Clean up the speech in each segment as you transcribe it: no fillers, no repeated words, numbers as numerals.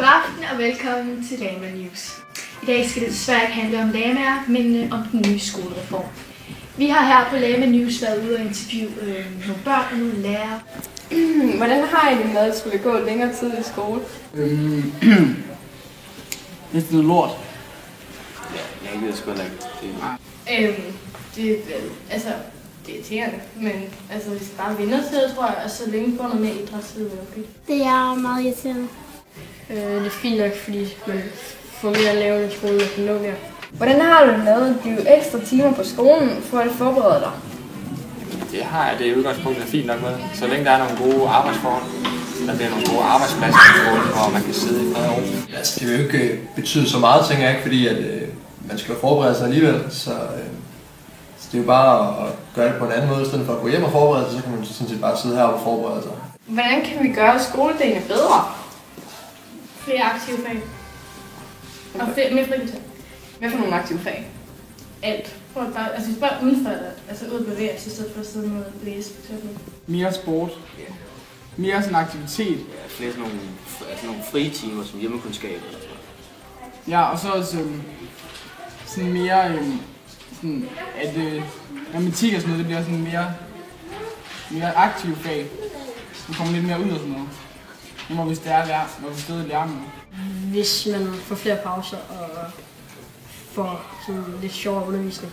God aften og velkommen til Lama News. I dag skal det desværre ikke handle om lamaer, men om den nye skolereform. Vi har her på Lama News været ude og interviewe nogle børn og nogle lærere. Hvordan har I det med, at skulle gå længere tid i skole? Det er noget lort. Ja, jeg ved sgu ikke. Det er irriterende, men hvis det bare vinder til, tror jeg, og så længe får noget mere idræt, så er det okay. Det er meget irriterende. Det er fint nok, fordi man får mere at lave i skolen, og kan nå mere. Hvordan har du det med at blive ekstra timer på skolen for at forberede dig? Det har jeg. Det er udgangspunktet fint nok med. Så længe der er nogle gode arbejdsforhold, der bliver nogle gode arbejdspladser i skolen, hvor man kan sidde i fred og ro. Altså, det vil jo ikke betyde så meget, tænker jeg ikke, fordi at, man skal forberede sig alligevel. Så det er jo bare at gøre det på en anden måde, i stedet for at gå hjem og forberede sig, så kan man sådan set bare sidde her og forberede sig. Hvordan kan vi gøre skoledagene bedre? Flere aktive fag. Og mere fritid. Hvad for nogle aktive fag? Alt. Bare udenfor, ud at bevæge sig, i stedet for at sidde med at læse. Mere sport. Mere sådan aktivitet. Ja, flere sådan nogle frie timer som hjemmekundskab eller sådan noget. Ja, og så også sådan mere, sådan, at matematik og sådan noget, det bliver sådan mere aktive fag. Du kommer lidt mere ud og sådan noget. Nu må vi stadig lære noget. Hvis man får flere pauser og får sådan lidt sjovere undervisning.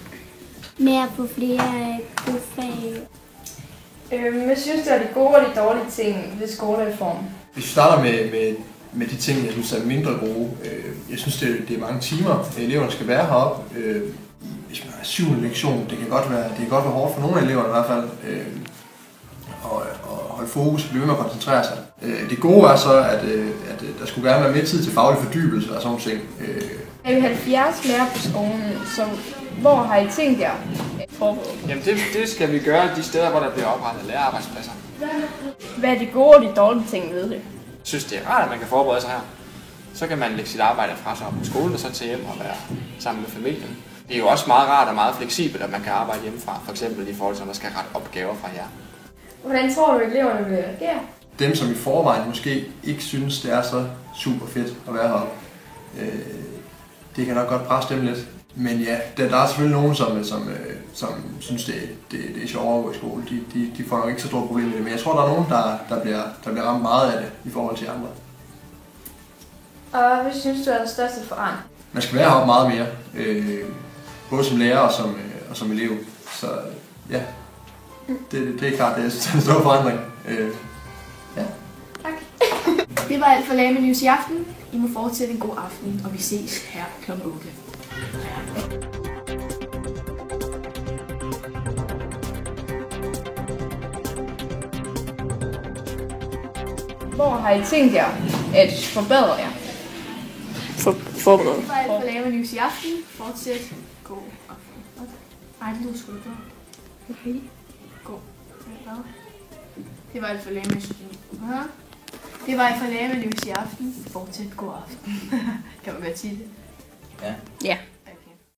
Mere på flere gode fag. Hvad synes du er de gode og de dårlige ting ved skolereformen? Hvis vi starter med de ting, jeg synes er mindre gode. Jeg synes, det er mange timer, eleverne skal være heroppe. Hvis man har 7. lektion, det kan godt være hårdt for nogle af eleverne i hvert fald. Og holde fokus og blive ved med at koncentrere sig. Det gode er så, at der skulle gerne være mere tid til faglig fordybelse og sådan ting. Er vi 70 lærere på skolen, så hvor har I tænkt jer forberedt? Jamen det skal vi gøre de steder, hvor der bliver oprettet lærerarbejdspladser. Hvad er de gode og de dårlige ting ved det? Jeg synes, det er rart, at man kan forberede sig her. Så kan man lægge sit arbejde fra sig op på skolen og så tage hjem og være sammen med familien. Det er jo også meget rart og meget fleksibelt, at man kan arbejde hjemmefra. For eksempel i forhold til, at man skal rette opgaver fra jer. Hvordan tror du, at eleverne vil reagere? Dem, som i forvejen måske ikke synes, det er så super fedt at være heroppe, det kan nok godt presse dem lidt. Men ja, der er selvfølgelig nogen, som synes, det er sjovere at gå i skole. De får nok ikke så store problemer med det. Men jeg tror, der er nogen, der bliver ramt meget af det i forhold til andre. Og hvad synes du er den største forandring? Man skal være heroppe meget mere. Både som lærer og som elev. Så ja, det er klart, det er en stor forandring. Ja. Tak. Det var alt for Lama News i aften. I må fortsætte en god aften, og vi ses her kl. 8. Hvor har I tænkt jer at forbedre jer? Det var alt for Lama News i aften. Fortsæt god aften. Ej, det skulle du gøre. Okay. God. Det var alt for Lama News. Det var alt for Lama News i aften. Fortsæt god aften. Kan man bare sige det? Ja.